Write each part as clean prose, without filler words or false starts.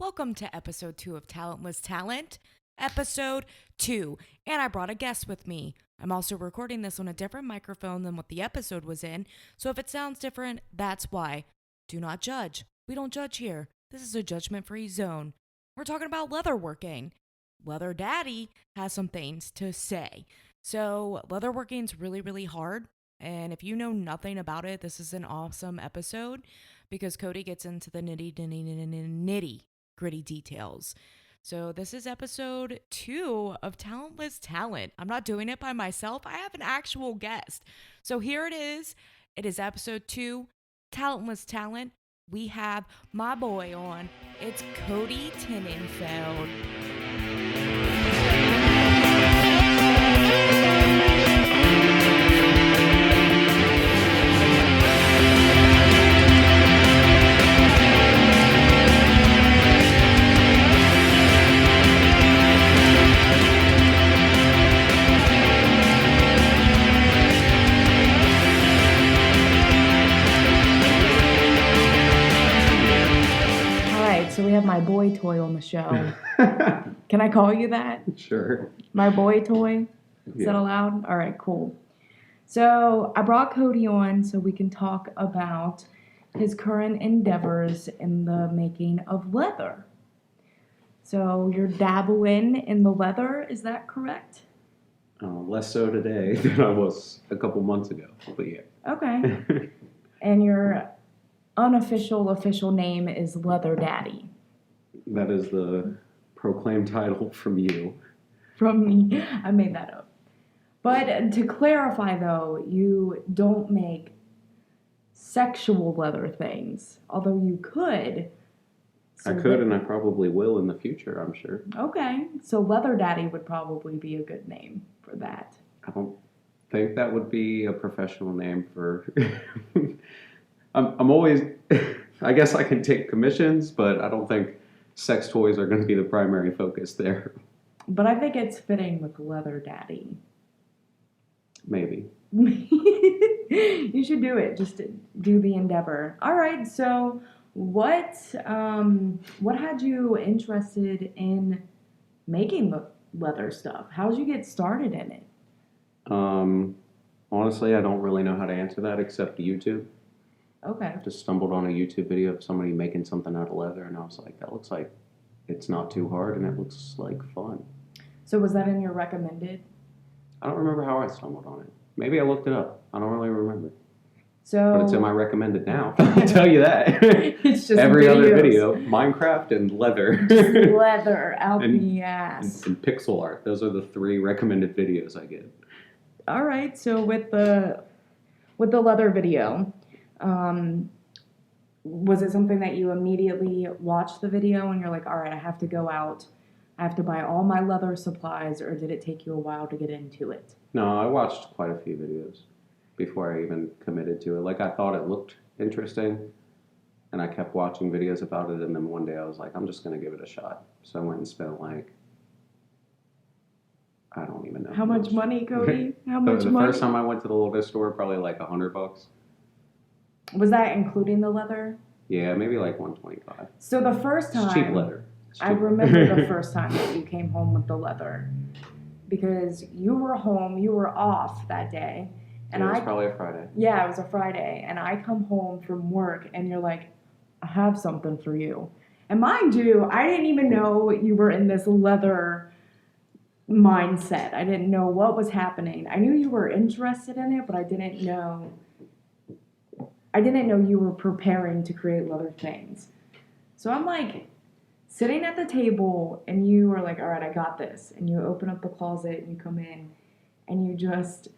Welcome to episode 2 of Talentless Talent, episode 2. And I brought a guest with me. I'm also recording this on a different microphone than what the episode was in, so if it sounds different, that's why. Do not judge. We don't judge here. This is a judgment-free zone. We're talking about leatherworking. Leather Daddy has some things to say. So, leatherworking's really, really hard. And if you know nothing about it, this is an awesome episode because Kody gets into the nitty gritty details. So this is episode 2 of Talentless Talent. I'm not doing it by myself. I have an actual guest. So here it is. It is episode 2, Talentless Talent. We have my boy on. It's Kody Tenhundfeld. So we have my boy toy on the show. Can I call you that? Sure. My boy toy? Is that allowed? All right, cool. So I brought Kody on so we can talk about his current endeavors in the making of leather. So you're dabbling in the leather, is that correct? Less so today than I was a couple months ago, but yeah. Okay. And your official name is Leather Daddy. That is the proclaimed title from you. From me. I made that up. But to clarify, though, you don't make sexual leather things, although you could. So I could, and I probably will in the future, I'm sure. Okay. So Leather Daddy would probably be a good name for that. I don't think that would be a professional name for... I'm always... I guess I can take commissions, but I don't think sex toys are going to be the primary focus there. But I think it's fitting with Leather Daddy. Maybe. You should do it. Just do the endeavor. All right. So what had you interested in making the leather stuff? How did you get started in it? Honestly, I don't really know how to answer that except YouTube. Okay. I just stumbled on a YouTube video of somebody making something out of leather, and I was like, that looks like it's not too hard, and it looks like fun. So was that in your recommended? I don't remember how I stumbled on it. Maybe I looked it up. I don't really remember. So, but it's in my recommended now. I'll tell you that. It's just every videos. Other video, Minecraft and leather. Just leather out the ass. And pixel art. Those are the 3 recommended videos I get. All right. So with the leather video. Was it something that you immediately watched the video and you're like, all right, I have to go out, I have to buy all my leather supplies, or did it take you a while to get into it? No, I watched quite a few videos before I even committed to it. Like, I thought it looked interesting, and I kept watching videos about it, and then one day I was like, I'm just going to give it a shot. So I went and spent, like, I don't even know. How much money, Kody? How much money? The first time I went to the leather store, probably like $100. Was that including the leather? Yeah, maybe like $125. So the first time... It's cheap leather. I remember the first time that you came home with the leather. Because you were home, you were off that day. And it was probably a Friday. Yeah, it was a Friday. And I come home from work and you're like, I have something for you. And mind you, I didn't even know you were in this leather mindset. I didn't know what was happening. I knew you were interested in it, but I didn't know you were preparing to create leather things. So I'm like sitting at the table and you were like, all right, I got this. And you open up the closet and you come in and you just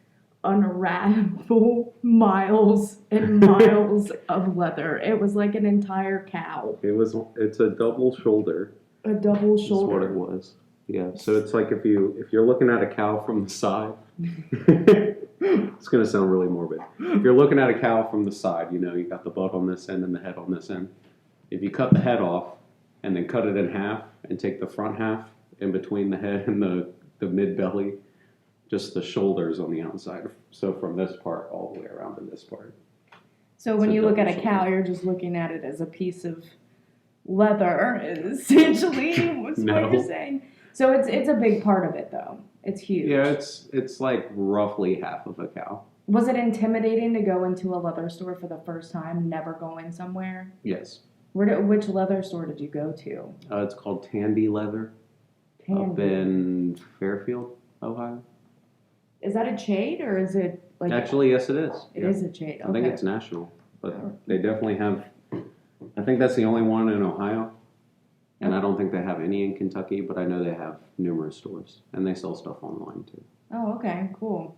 unravel miles and miles of leather. It was like an entire cow. It's a double shoulder. A double shoulder. That's what it was. Yeah. So it's like if you're looking at a cow from the side. It's going to sound really morbid. If you're looking at a cow from the side, you got the butt on this end and the head on this end. If you cut the head off and then cut it in half and take the front half in between the head and the mid-belly, just the shoulders on the outside. So from this part all the way around to this part. So when you look at a cow, you're just looking at it as a piece of leather, essentially, was No. what you're saying. So it's a big part of it, though. It's huge. Yeah, it's like roughly half of a cow. Was it intimidating to go into a leather store for the first time, never going somewhere? Yes. Which leather store did you go to? It's called Tandy Leather up in Fairfield, Ohio. Is that a chain or is it like? Actually, yes, it is. It is a chain. Okay. I think it's national, but they definitely have. I think that's the only one in Ohio, and I don't think they have any in Kentucky. But I know they have numerous stores, and they sell stuff online too. Oh, okay, cool.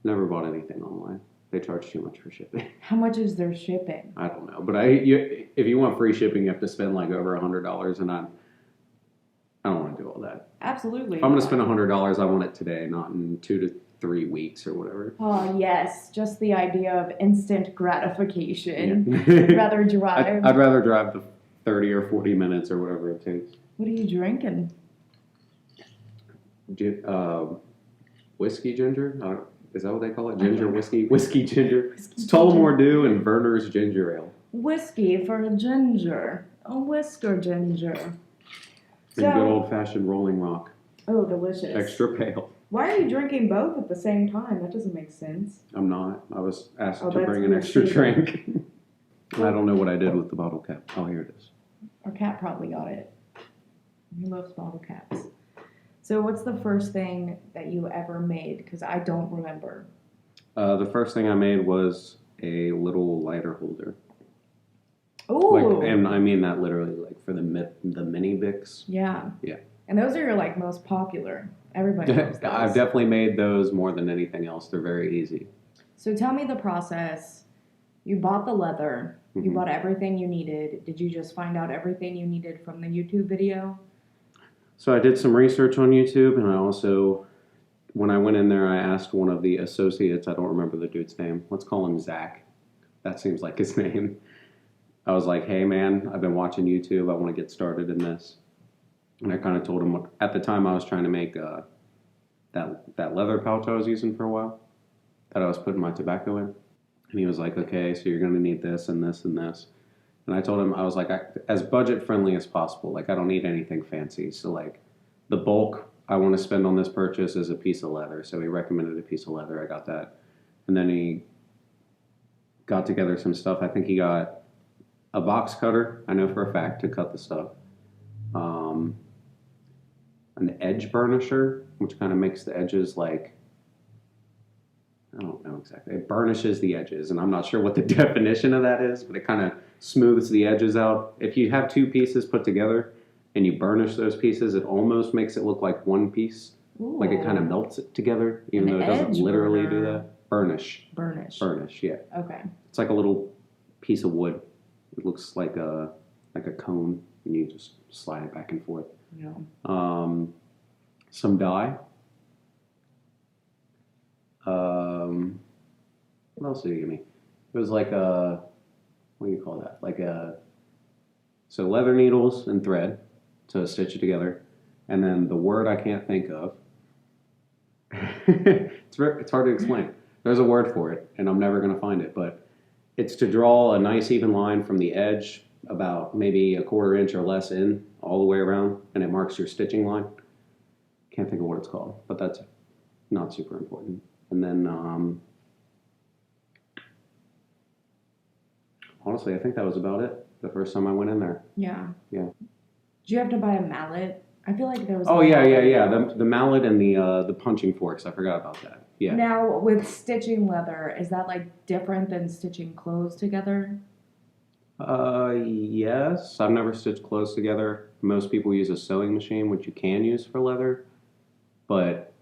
Never bought anything online. They charge too much for shipping. How much is their shipping? I don't know, but if you want free shipping, you have to spend like over $100, and I don't want to do all that. Absolutely. If I'm going to spend $100, I want it today, not in 2 to 3 weeks or whatever. Oh yes, just the idea of instant gratification. Yeah. Rather drive. I'd rather drive the 30 or 40 minutes or whatever it takes. What are you drinking? Whiskey ginger? Is that what they call it? Ginger whiskey? Whiskey ginger. It's Tullamore Dew and Verner's ginger ale. Whiskey for a ginger. A whisker ginger. And good old-fashioned Rolling Rock. Oh, delicious. Extra pale. Why are you drinking both at the same time? That doesn't make sense. I'm not. I was asked to that's bring an extra weird. drink. I don't know what I did with the bottle cap. Oh, here it is. Our cat probably got it. He loves bottle caps. So what's the first thing that you ever made? Because I don't remember. The first thing I made was a little lighter holder. Oh. And I mean that literally, like for the mini Bics. Yeah. Yeah. And those are your like most popular. Everybody knows those. I've definitely made those more than anything else. They're very easy. So tell me the process. You bought the leather. You Mhm. bought everything you needed. Did you just find out everything you needed from the YouTube video? So I did some research on YouTube, and I also, when I went in there, I asked one of the associates, I don't remember the dude's name, let's call him Zach. That seems like his name. I was like, hey man, I've been watching YouTube, I want to get started in this. And I kind of told him, at the time I was trying to make that leather pouch I was using for a while, that I was putting my tobacco in. And he was like, okay, so you're going to need this and this and this. And I told him, I was like, as budget friendly as possible. Like, I don't need anything fancy. So, like, the bulk I want to spend on this purchase is a piece of leather. So he recommended a piece of leather. I got that. And then he got together some stuff. I think he got a box cutter, I know for a fact, to cut the stuff. An edge burnisher, which kind of makes the edges like, I don't know exactly. It burnishes the edges, and I'm not sure what the definition of that is, but it kind of smooths the edges out. If you have two pieces put together and you burnish those pieces, it almost makes it look like one piece. Ooh. Like it kind of melts it together, even though it doesn't literally do that. Burnish. Burnish, yeah. Okay. It's like a little piece of wood. It looks like a cone, and you just slide it back and forth. Yeah. Some dye. What else did he give me? It was like what do you call that? So leather needles and thread to stitch it together. And then the word I can't think of. It's hard to explain. There's a word for it, and I'm never going to find it, but it's to draw a nice even line from the edge about maybe a 1/4 inch or less in all the way around, and it marks your stitching line. Can't think of what it's called, but that's not super important. And then, honestly, I think that was about it the first time I went in there. Yeah. Yeah. Did you have to buy a mallet? I feel like there was. Oh, yeah. The mallet and the punching forks. I forgot about that. Yeah. Now, with stitching leather, is that like different than stitching clothes together? Yes. I've never stitched clothes together. Most people use a sewing machine, which you can use for leather. But,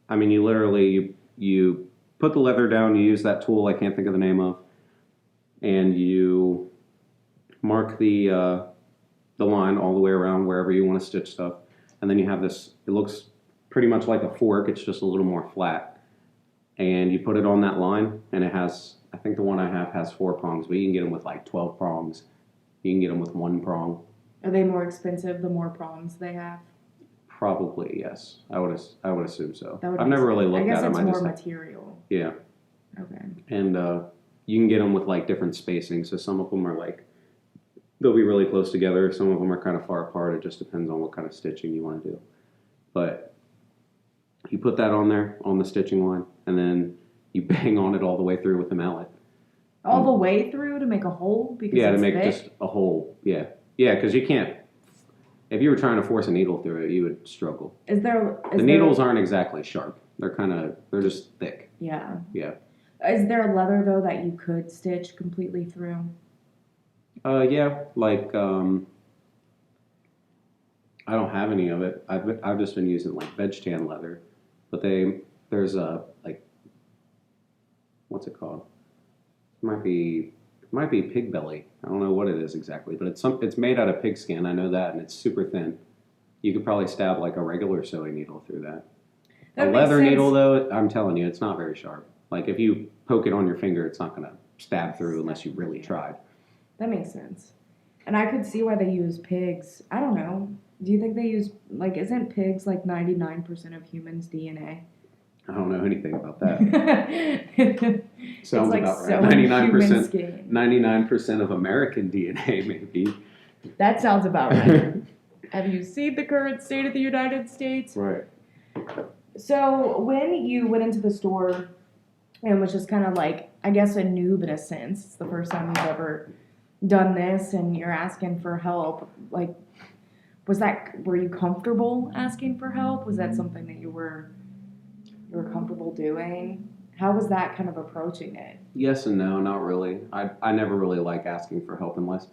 I mean, you literally, you put the leather down, you use that tool I can't think of the name of, and you mark the line all the way around wherever you want to stitch stuff. And then you have this, it looks pretty much like a fork, it's just a little more flat. And you put it on that line, and it has, I think the one I have has 4 prongs, but you can get them with like 12 prongs. You can get them with 1 prong. Are they more expensive the more prongs they have? Probably, yes. I would assume so. That would I've make never really sense. looked at them. I guess it's more material. Yeah. Okay. And you can get them with like different spacing. So some of them are like they'll be really close together. Some of them are kind of far apart. It just depends on what kind of stitching you want to do. But you put that on there on the stitching line, and then you bang on it all the way through with the mallet. All the way through to make a hole? Because Yeah, it's to make thick? just a hole. Yeah. Yeah, because you can't. If you were trying to force a needle through it, you would struggle. The needles aren't exactly sharp. They're just thick. Yeah. Yeah. Is there a leather, though, that you could stitch completely through? Yeah, like, I don't have any of it. I've just been using, like, veg tan leather. But there's like, what's it called? It might be pig belly. I don't know what it is exactly, but it's made out of pig skin. I know that, and it's super thin. You could probably stab like a regular sewing needle through that. That A makes leather sense. needle, though, I'm telling you, it's not very sharp. Like if you poke it on your finger, it's not going to stab through unless you really tried. That makes sense. And I could see why they use pigs. I don't know. Do you think they use, like, isn't pigs like 99% of humans' DNA? I don't know anything about that. It's Sounds like about right. sewing human 99%. skin. 99% of American DNA, maybe. That sounds about right. Have you seen the current state of the United States? Right. So when you went into the store and was just kind of like, I guess, a noob in a sense, it's the first time you've ever done this and you're asking for help, like, were you comfortable asking for help? Was that something that you were comfortable doing? How was that kind of approaching it? Yes and no, not really. I never really like asking for help unless,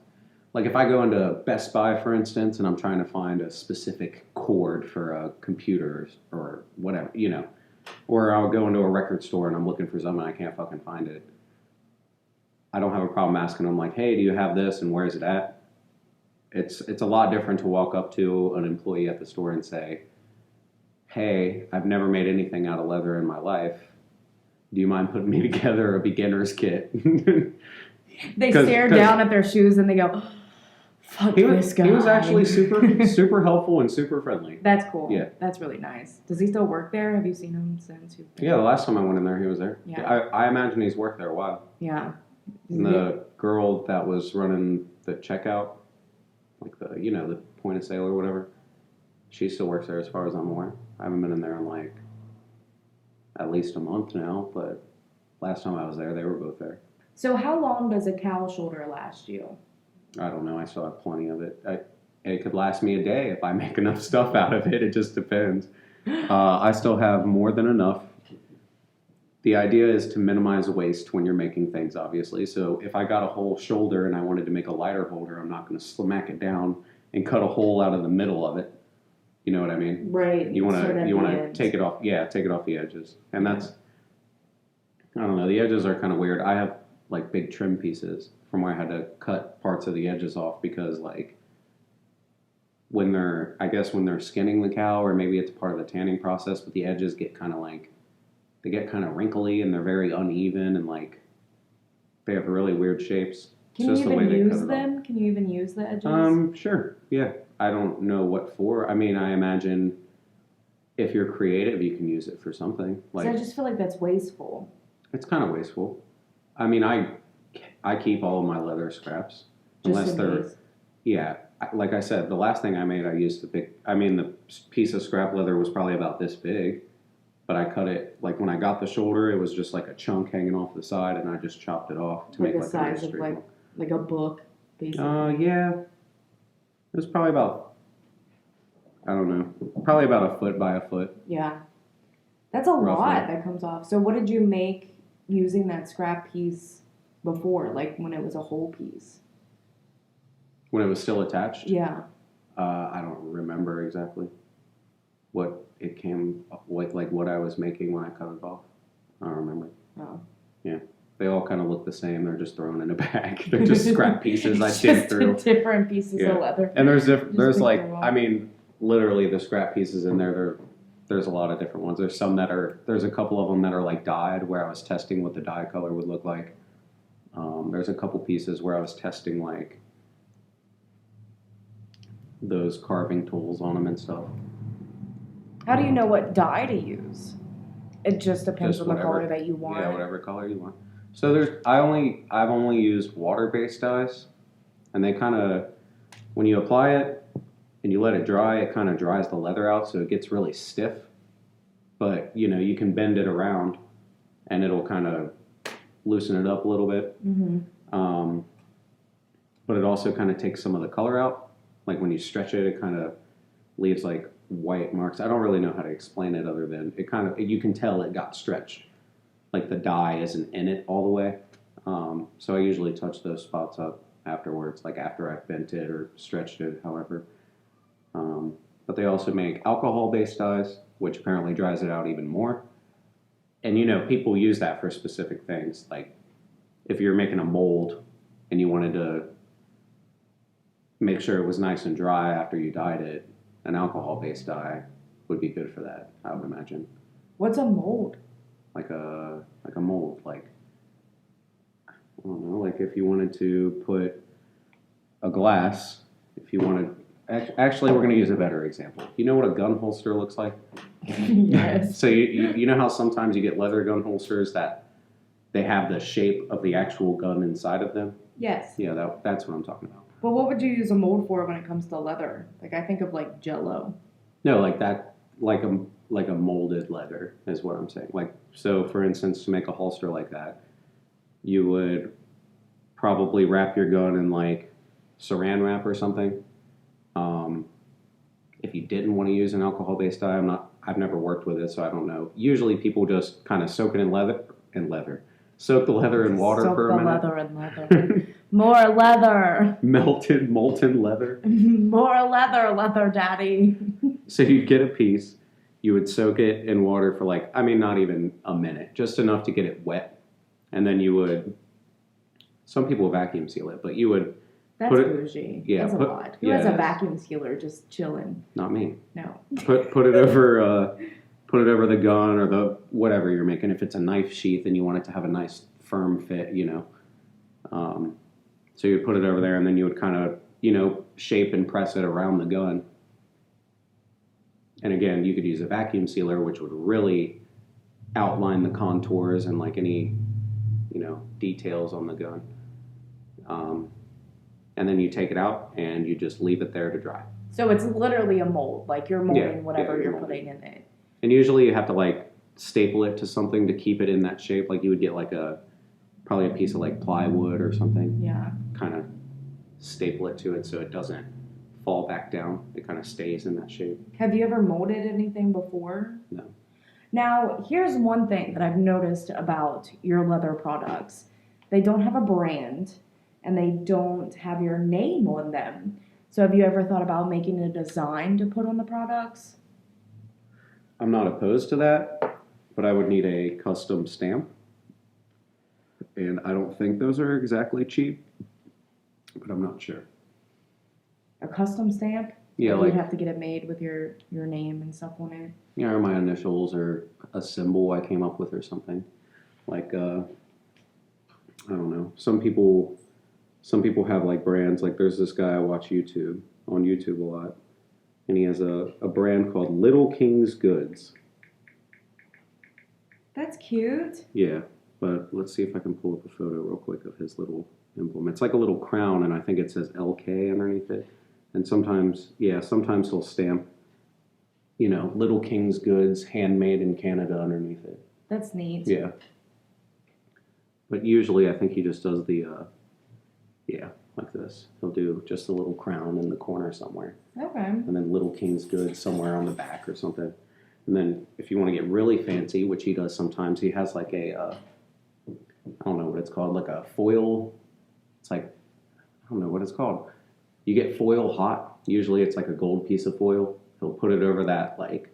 like if I go into Best Buy, for instance, and I'm trying to find a specific cord for a computer or whatever, or I'll go into a record store and I'm looking for something and I can't fucking find it. I don't have a problem asking them like, hey, do you have this and where's it at? It's a lot different to walk up to an employee at the store and say, hey, I've never made anything out of leather in my life. Do you mind putting me together a beginner's kit? They stare down at their shoes and they go, fuck this guy. He was actually super helpful and super friendly. That's cool. Yeah. That's really nice. Does he still work there? Have you seen him since? Yeah, the last time I went in there, he was there. Yeah. I imagine he's worked there a while. Yeah. And the girl that was running the checkout, like the point of sale or whatever, she still works there as far as I'm aware. I haven't been in there in like at least a month now, but last time I was there, they were both there. So how long does a cow shoulder last you? I don't know. I still have plenty of it. It could last me a day if I make enough stuff out of it. It just depends. I still have more than enough. The idea is to minimize waste when you're making things, obviously. So if I got a whole shoulder and I wanted to make a lighter holder, I'm not going to smack it down and cut a hole out of the middle of it. You know what I mean? Right. You want to take it off. Yeah, take it off the edges. And that's, I don't know. The edges are kind of weird. I have like big trim pieces from where I had to cut parts of the edges off because like when they're skinning the cow, or maybe it's part of the tanning process, but the edges get kind of like, they get kind of wrinkly and they're very uneven and like they have really weird shapes. Can you even use them? Can you even use the edges? Sure. Yeah. I don't know what for. I mean, I imagine if you're creative, you can use it for something. Like, I just feel like that's wasteful. It's kind of wasteful. I mean, I keep all of my leather scraps. Just yeah. Like I said, the last thing I made, I used the piece of scrap leather was probably about this big, but I cut it, like when I got the shoulder, it was just like a chunk hanging off the side, and I just chopped it off to make like a size of like a book, basically. Yeah. It was probably about, I don't know, probably about a foot by a foot. Yeah. That's a lot that comes off. So what did you make using that scrap piece before, like when it was a whole piece? When it was still attached? Yeah. I don't remember exactly what it came, like what I was making when I cut it off. I don't remember. Oh. Yeah. They all kind of look the same. They're just thrown in a bag. They're just scrap pieces I dig through. Different pieces of leather. And there's like, I mean, literally the scrap pieces in there, there's a lot of different ones. There's a couple of them that are like dyed, where I was testing what the dye color would look like. There's a couple pieces where I was testing like those carving tools on them and stuff. How do you know what dye to use? It just depends on the color that you want. Yeah, whatever color you want. So I've only used water-based dyes. And they kind of, when you apply it and you let it dry, it kind of dries the leather out, so it gets really stiff. But, you know, you can bend it around and it'll kind of loosen it up a little bit. Mm-hmm. But it also kind of takes some of the color out. Like when you stretch it, it kind of leaves like white marks. I don't really know how to explain it other than it kind of, you can tell it got stretched. Like the dye isn't in it all the way. So I usually touch those spots up afterwards, like after I've bent it or stretched it, however. But they also make alcohol-based dyes, which apparently dries it out even more. And you know, people use that for specific things. Like if you're making a mold and you wanted to make sure it was nice and dry after you dyed it, an alcohol-based dye would be good for that, I would imagine. What's a mold? Like a mold, like, I don't know, like if you wanted to put a glass, if you wanted, actually we're going to use a better example. You know what a gun holster looks like? Yes. So you know how sometimes you get leather gun holsters that they have the shape of the actual gun inside of them? Yes. Yeah, that's what I'm talking about. But what would you use a mold for when it comes to leather? Like I think of like Jello. No, like that, like a molded leather is what I'm saying. Like, so for instance, to make a holster like that, you would probably wrap your gun in like saran wrap or something. If you didn't want to use an alcohol-based dye, I've never worked with it, so I don't know. Usually people just kind of soak it in leather. Soak the leather in water for a minute. Soak the leather in leather. More leather. Melted, molten leather. More leather, daddy. So you'd get a piece, you would soak it in water for like, I mean, not even a minute, just enough to get it wet. And then you would, some people vacuum seal it, but you would That's bougie. Yeah, that's a lot. Who has a vacuum sealer just chilling? Not me. No. Put it over the gun or the whatever you're making. If it's a knife sheath and you want it to have a nice firm fit, you know. So you'd put it over there and then you would kind of, you know, shape and press it around the gun. And again, you could use a vacuum sealer, which would really outline the contours and like any, you know, details on the gun. And then you take it out and you just leave it there to dry. So it's literally a mold, like you're molding Yeah, whatever you're you're molding. putting in it. And usually you have to like staple it to something to keep it in that shape. Like you would get like probably a piece of like plywood or something. Yeah. Kind of staple it to it so it doesn't fall back down. It kind of stays in that shape. Have you ever molded anything before? No. Now, here's one thing that I've noticed about your leather products. They don't have a brand and they don't have your name on them. So have you ever thought about making a design to put on the products? I'm not opposed to that, but I would need a custom stamp. And I don't think those are exactly cheap, but I'm not sure. A custom stamp? Yeah, Like like, you'd have to get it made with your name and stuff on it. yeah, or my initials or a symbol I came up with or something. Like, I don't know. Some people have like brands. Like there's this guy I watch on YouTube a lot. And he has a brand called Little King's Goods. That's cute. Yeah, but let's see if I can pull up a photo real quick of his little emblem. It's like a little crown, and I think it says LK underneath it. And sometimes he'll stamp, you know, Little King's Goods, handmade in Canada underneath it. That's neat. Yeah. But usually I think he just does like this. He'll do just a little crown in the corner somewhere. Okay. And then Little King's Goods somewhere on the back or something. And then if you want to get really fancy, which he does sometimes, he has like I don't know what it's called, like a foil. It's like, I don't know what it's called. You get foil hot. Usually it's like a gold piece of foil. He'll put it over that, like,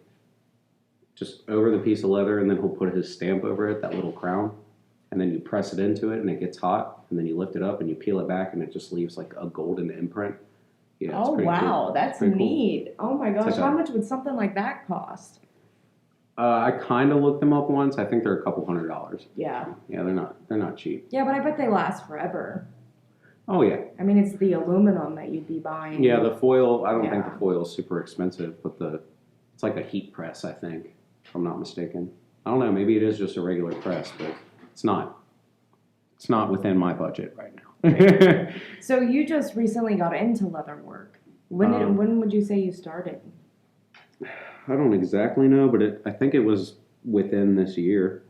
just over the piece of leather, and then he'll put his stamp over it, that little crown. And then you press it into it, and it gets hot. And then you lift it up, and you peel it back, and it just leaves like a golden imprint. Yeah, it's Oh, pretty wow. cool. That's Pretty cool. neat. Oh, my gosh. like How much would something like that cost? I kind of looked them up once. I think they're a couple $100. Yeah. Yeah, they're not cheap. Yeah, but I bet they last forever. Oh yeah. I mean, it's the aluminum that you'd be buying. Yeah, the foil. I don't think Yeah. the foil is super expensive, but it's like a heat press. I think, if I'm not mistaken. I don't know. Maybe it is just a regular press, but it's not. It's not within my budget right now. So you just recently got into leather work. When would you say you started? I don't exactly know, but I think it was within this year.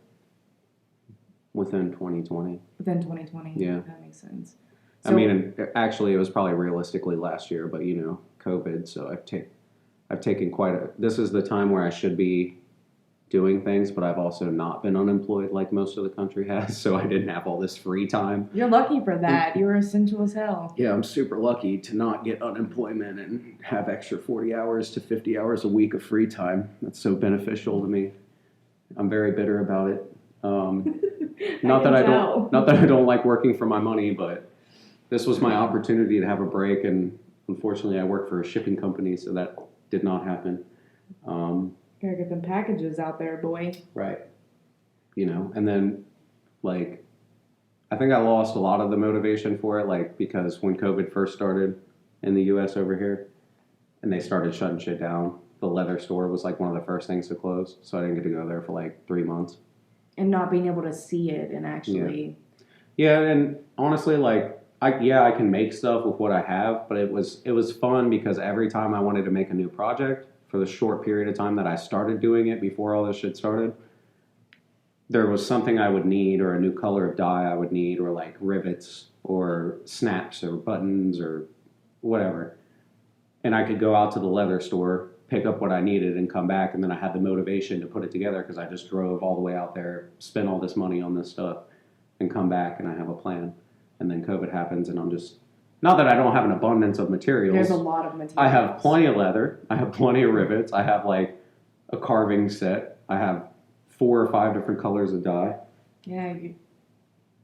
Within 2020. Within 2020? Yeah. That makes sense. So, I mean, actually, it was probably realistically last year, but COVID. So I've taken this is the time where I should be doing things, but I've also not been unemployed like most of the country has. So I didn't have all this free time. You're lucky for that. You're essential as hell. Yeah, I'm super lucky to not get unemployment and have extra 40 hours to 50 hours a week of free time. That's so beneficial to me. I'm very bitter about it. Not that I don't like working for my money, but this was my opportunity to have a break, and unfortunately I work for a shipping company, so that did not happen. Gotta get them packages out there, boy. Right. And then, like, I think I lost a lot of the motivation for it, like, because when COVID first started in the U.S. over here, and they started shutting shit down, the leather store was, like, one of the first things to close, so I didn't get to go there for, like, 3 months. And not being able to see it and actually... Yeah, and honestly, like, I can make stuff with what I have, but it was fun because every time I wanted to make a new project, for the short period of time that I started doing it before all this shit started, there was something I would need, or a new color of dye I would need, or like rivets or snaps or buttons or whatever. And I could go out to the leather store, pick up what I needed, and come back, and then I had the motivation to put it together because I just drove all the way out there, spent all this money on this stuff, and come back, and I have a plan. And then COVID happens, and I'm just... Not that I don't have an abundance of materials. There's a lot of materials. I have plenty of leather. I have plenty of rivets. I have, like, a carving set. I have 4 or 5 different colors of dye. Yeah,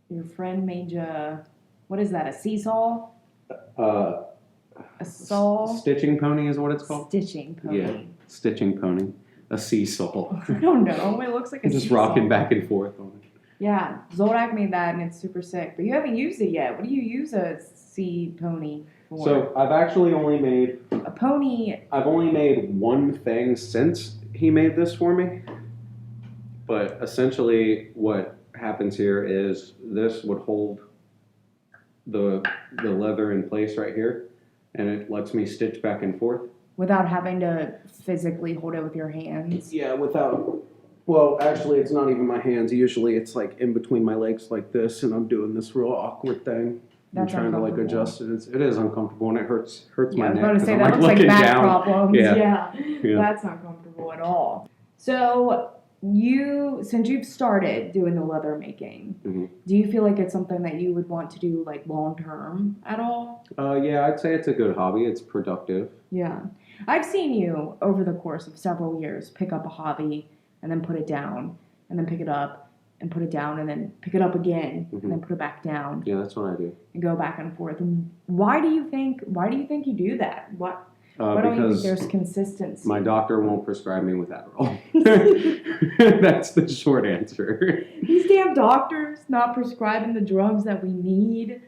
your friend made you... What is that, a seesaw? A saw? Stitching pony is what it's called? Stitching pony. Yeah, stitching pony. A seesaw. I don't know. It looks like a just seesaw. Rocking back and forth on it. Yeah, Zoldak made that, and it's super sick. But you haven't used it yet. What do you use a sea pony for? So I've actually only made... A pony... I've only made one thing since he made this for me. But essentially what happens here is this would hold the leather in place right here. And it lets me stitch back and forth. Without having to physically hold it with your hands? Yeah, without... Well, actually, it's not even my hands. Usually it's like in between my legs like this, and I'm doing this real awkward thing. I'm trying to like adjust it. It is uncomfortable, and it hurts my neck. I was about to say, I'm, that like, looks like back down. problems. Yeah. That's not comfortable at all. So since you've started doing the leather making, mm-hmm. do you feel like it's something that you would want to do like long term at all? Yeah, I'd say it's a good hobby. It's productive. Yeah. I've seen you over the course of several years pick up a hobby and then put it down, and then pick it up and put it down, and then pick it up again, mm-hmm. and then put it back down. Yeah, that's what I do. And go back and forth. And why do you think you do that? Why don't you think there's consistency? My doctor won't prescribe me with Adderall. That's the short answer. These damn doctors not prescribing the drugs that we need.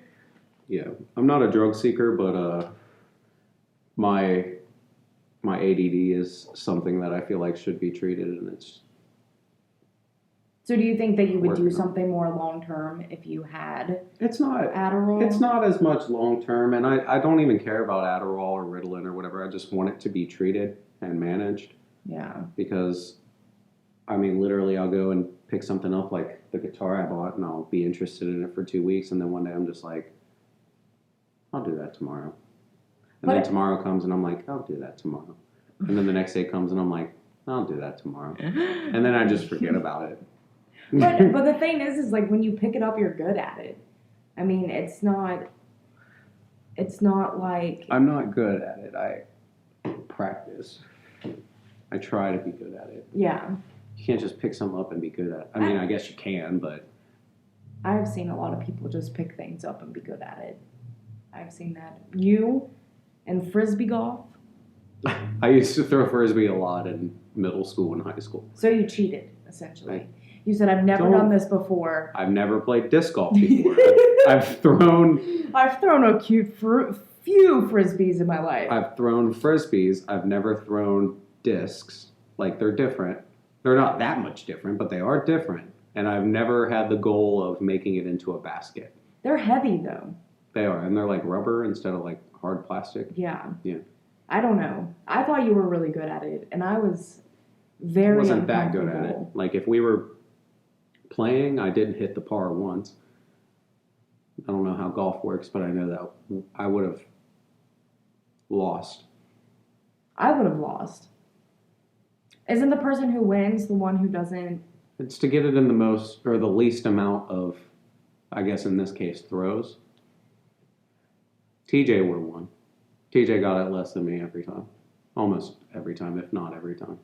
Yeah, I'm not a drug seeker, but my ADD is something that I feel like should be treated, and it's... So do you think that you would do something more long term if you had Adderall? It's not as much long term, and I don't even care about Adderall or Ritalin or whatever. I just want it to be treated and managed. Yeah. Because, I mean, literally I'll go and pick something up like the guitar I bought, and I'll be interested in it for 2 weeks, and then one day I'm just like, I'll do that tomorrow. And then tomorrow comes, and I'm like, I'll do that tomorrow. And then the next day comes, and I'm like, I'll do that tomorrow. And then I just forget about it. But the thing is like when you pick it up, you're good at it. I mean, it's not like... I'm not good at it. I practice. I try to be good at it. Yeah. You can't just pick something up and be good at it. I mean, I guess you can, but... I've seen a lot of people just pick things up and be good at it. I've seen that. You and Frisbee golf? I used to throw Frisbee a lot in middle school and high school. So you cheated, essentially. You said, I've never done this before. I've never played disc golf before. I've thrown a cute few Frisbees in my life. I've thrown Frisbees. I've never thrown discs. Like, they're different. They're not that much different, but they are different. And I've never had the goal of making it into a basket. They're heavy, though. They are, and they're like rubber instead of like hard plastic. Yeah. Yeah. I don't know. I thought you were really good at it, and I was I very wasn't that good at it. uncomfortable. Like if we were playing, I did hit the par once. I don't know how golf works, but I know that I would have lost. I would have lost. Isn't the person who wins the one who doesn't? It's to get it in the most or the least amount of, I guess in this case, throws. TJ would have won. TJ got it less than me every time. Almost every time, if not every time.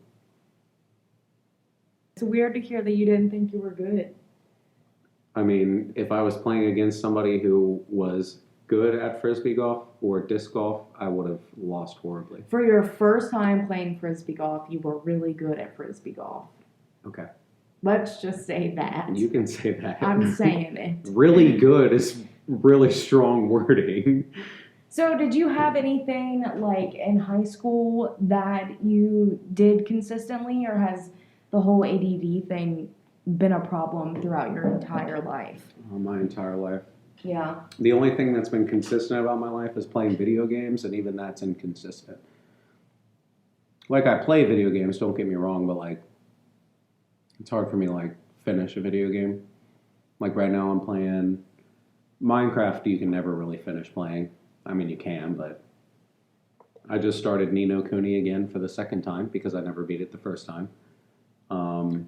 It's weird to hear that you didn't think you were good. I mean, if I was playing against somebody who was good at frisbee golf or disc golf, I would have lost horribly. For your first time playing frisbee golf, you were really good at frisbee golf. Okay. Let's just say that. You can say that. I'm saying it. Really good is really strong wording. So did you have anything like in high school that you did consistently, or has the whole ADD thing been a problem throughout your entire life? My entire life. Yeah. The only thing that's been consistent about my life is playing video games, and even that's inconsistent. Like, I play video games, don't get me wrong, but, like, it's hard for me to, like, finish a video game. Like, right now I'm playing Minecraft. You can never really finish playing. I mean, you can, but I just started Ni no Kuni again for the second time because I never beat it the first time.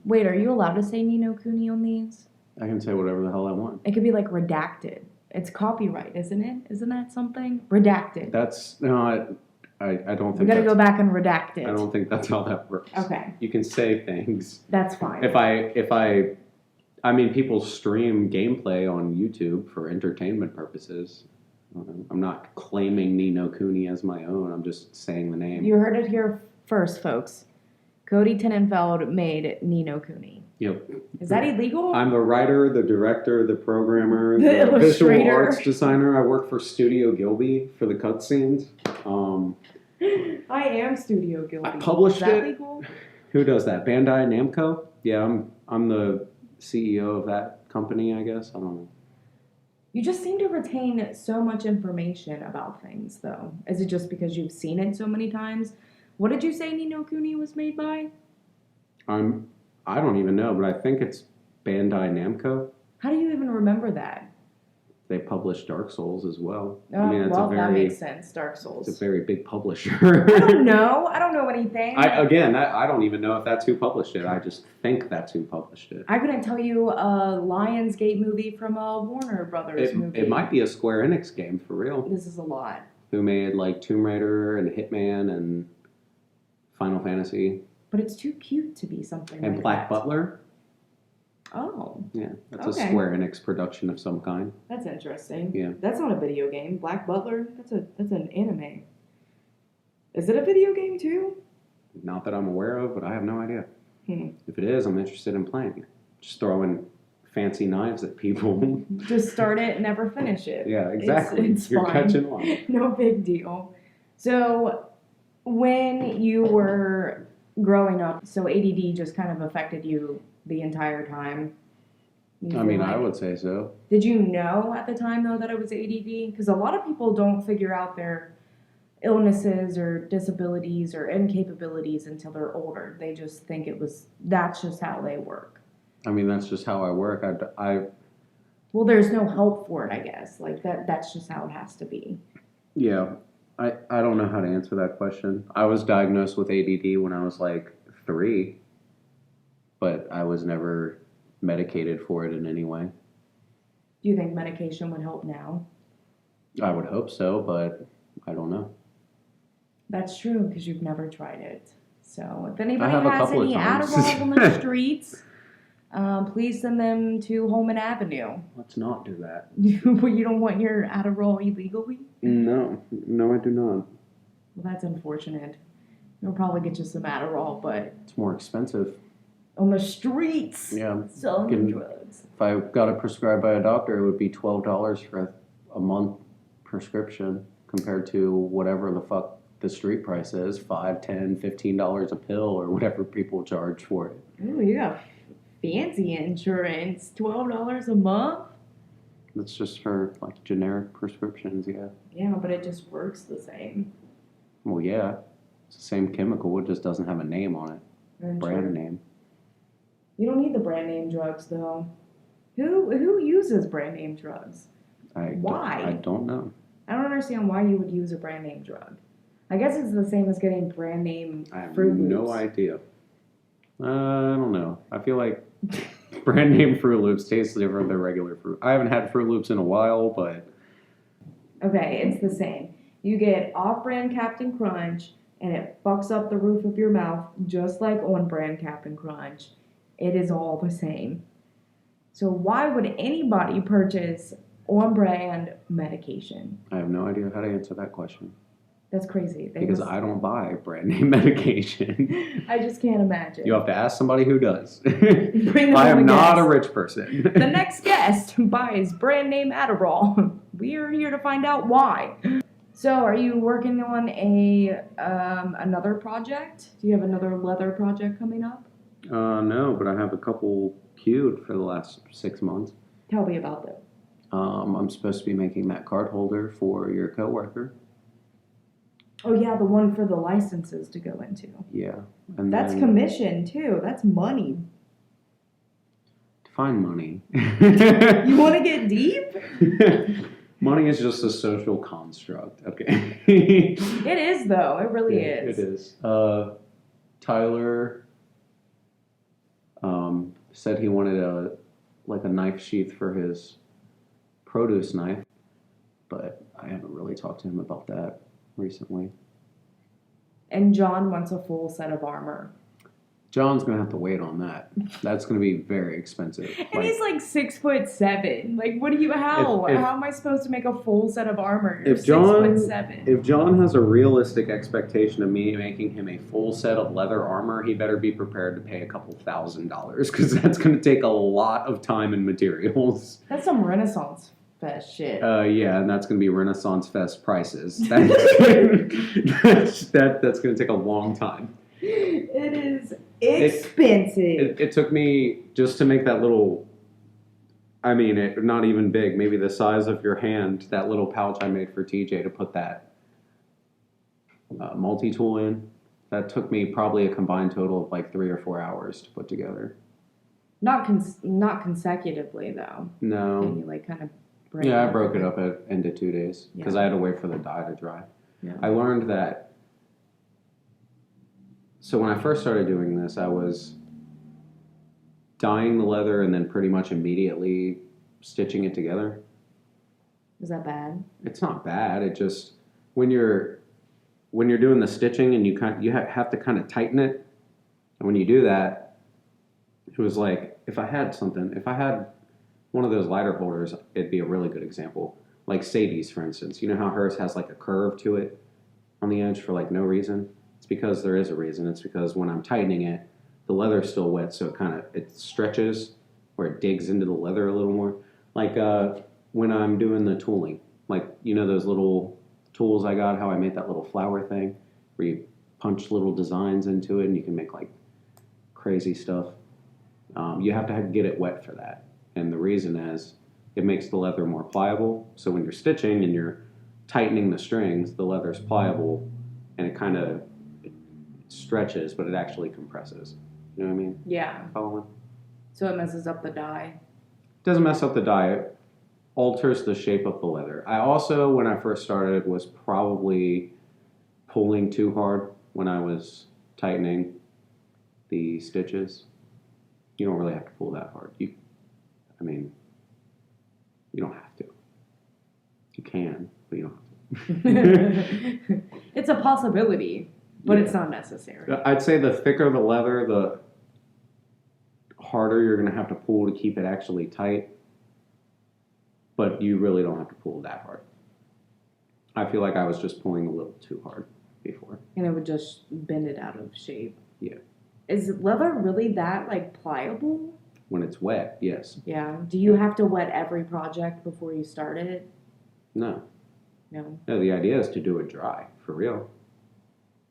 Wait, are you allowed to say Ni no Kuni on these? I can say whatever the hell I want. It could be like redacted. It's copyright, isn't it? Isn't that something? Redacted. That's, no, I don't think We gotta that's, go back and redact it. I don't think that's how that works. Okay. You can say things. That's fine. I mean, people stream gameplay on YouTube for entertainment purposes. I'm not claiming Ni no Kuni as my own. I'm just saying the name. You heard it here first, folks. Cody Tenhundfeld made Ni no Kuni. Yep. Is that illegal? I'm the writer, the director, the programmer, The the visual illustrator. arts designer. I work for Studio Gilby for the cutscenes. I am Studio Gilby. I published Is that it. legal? Who does that? Bandai Namco? Yeah, I'm the CEO of that company, I guess. I don't know. You just seem to retain so much information about things, though. Is it just because you've seen it so many times? What did you say Ni no Kuni was made by? I don't even know, but I think it's Bandai Namco. How do you even remember that? They publish Dark Souls as well. Oh, I mean, it's well, a that very, makes sense. Dark Souls. it's a very big publisher. I don't know. I don't know anything. I don't even know if that's who published it. I just think that's who published it. I couldn't tell you a Lionsgate movie from a Warner Brothers movie. It might be a Square Enix game for real. This is a lot. Who made like Tomb Raider and Hitman and Final Fantasy But it's too cute to be something and like Black that. Butler. Oh, Yeah, that's Okay. a Square Enix production of some kind. that's interesting. Yeah. That's not a video game. Black Butler, that's an anime. Is it a video game too? Not that I'm aware of, but I have no idea. Hmm. If it is, I'm interested in playing it. Just throwing fancy knives at people. Just start it and never finish it. Yeah, exactly. It's You're fine. catching on. No big deal. So, when you were growing up, so ADD just kind of affected you the entire time? You I mean, feel I like- would say so. Did you know at the time, though, that it was ADD? Because a lot of people don't figure out their illnesses or disabilities or incapabilities until they're older. They just think that's just how they work. I mean, that's just how I work. Well, there's no help for it, I guess. Like, that's just how it has to be. Yeah, I don't know how to answer that question. I was diagnosed with ADD when I was like 3, but I was never medicated for it in any way. Do you think medication would help now? I would hope so, but I don't know. That's true, because you've never tried it. So if anybody have a has couple of any times. Adderall on the streets, please send them to Holman Avenue. Let's not do that. You don't want your Adderall illegally? No, I do not. Well, that's unfortunate. They'll probably get you some Adderall, but It's more expensive. on the streets, Yeah. selling Can- drugs. If I got it prescribed by a doctor, it would be $12 for a month prescription compared to whatever the fuck the street price is, $5, $10, $15 a pill or whatever people charge for it. Ooh, you got fancy insurance. $12 a month? That's just for like generic prescriptions, yeah. Yeah, but it just works the same. Well, yeah. It's the same chemical, it just doesn't have a name on it. Very Brand true. name. You don't need the brand name drugs, though. Who uses brand name drugs? Why? I don't know. I don't understand why you would use a brand name drug. I guess it's the same as getting brand name I have Fruit Loops. no idea. I don't know. I feel like brand name Fruit Loops tastes different than regular fruit. I haven't had Fruit Loops in a while, but Okay, it's the same. You get off-brand Captain Crunch, and it fucks up the roof of your mouth, just like on-brand Captain Crunch. It is all the same. So why would anybody purchase on-brand medication? I have no idea how to answer that question. That's crazy. Because I don't buy brand name medication. I just can't imagine. You have to ask somebody who does. Bring them I on am the not a guest. rich person. The next guest buys brand name Adderall. We are here to find out why. So, are you working on another project? Do you have another leather project coming up? No, but I have a couple queued for the last 6 months. Tell me about them. I'm supposed to be making that card holder for your coworker. Oh yeah, the one for the licenses to go into. Yeah. And That's then commission too. That's money. find money. You want to get deep? Money is just a social construct. Okay. It is though. It really is. It is. Tyler said he wanted a knife sheath for his produce knife, but I haven't really talked to him about that recently. And John wants a full set of armor. John's gonna have to wait on that. That's gonna be very expensive. And he's like 6'7". Like, what do you? How am I supposed to make a full set of armor? You're if John 6'7". if John has a realistic expectation of me making him a full set of leather armor, he better be prepared to pay a couple $1,000 because that's gonna take a lot of time and materials. That's some Renaissance Fest shit. Yeah, and that's gonna be Renaissance Fest prices. That's gonna take a long time. It is expensive. It took me just to make that little, not even big, maybe the size of your hand, that little pouch I made for TJ to put that multi-tool in. That took me probably a combined total of like 3 or 4 hours to put together. Not consecutively though. No. Can you like kind of break Yeah, I broke it up into 2 days because Yeah. I had to wait for the dye to dry. Yeah. I learned that. So when I first started doing this, I was dyeing the leather and then pretty much immediately stitching it together. Is that bad? It's not bad. It just when you're doing the stitching and you have to kind of tighten it, and when you do that, it was like if I had one of those lighter holders, it'd be a really good example. Like Sadie's, for instance. You know how hers has like a curve to it on the edge for like no reason? It's because there is a reason. It's because when I'm tightening it, the leather's still wet, so it stretches or it digs into the leather a little more. Like when I'm doing the tooling, like those little tools I got, how I made that little flower thing where you punch little designs into it and you can make like crazy stuff. You have to get it wet for that, and the reason is it makes the leather more pliable. So when you're stitching and you're tightening the strings, the leather's pliable and it kind of stretches, but it actually compresses. You know what I mean? Yeah. Following? So it messes up the dye. Doesn't mess up the dye. It alters the shape of the leather. I also, when I first started, was probably pulling too hard when I was tightening the stitches. You don't really have to pull that hard. You don't have to. You can, but you don't have to. It's a possibility, but Yeah. it's not necessary. I'd say the thicker the leather, the harder you're going to have to pull to keep it actually tight. But you really don't have to pull that hard. I feel like I was just pulling a little too hard before. And it would just bend it out of shape. Yeah. Is leather really that like pliable? When it's wet, yes. Yeah. Do you have to wet every project before you start it? No. No. No, the idea is to do it dry, for real.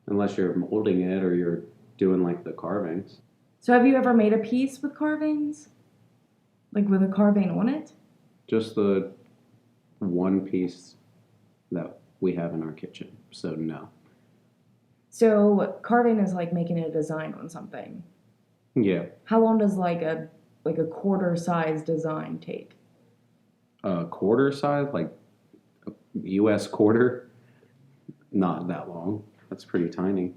Unless you're molding it or you're doing like the carvings. So have you ever made a piece with carvings? Like with a carving on it? Just the one piece that we have in our kitchen. So no. So carving is like making a design on something. Yeah. How long does like a quarter size design take? A quarter size, like a U.S. quarter, not that long. That's pretty tiny.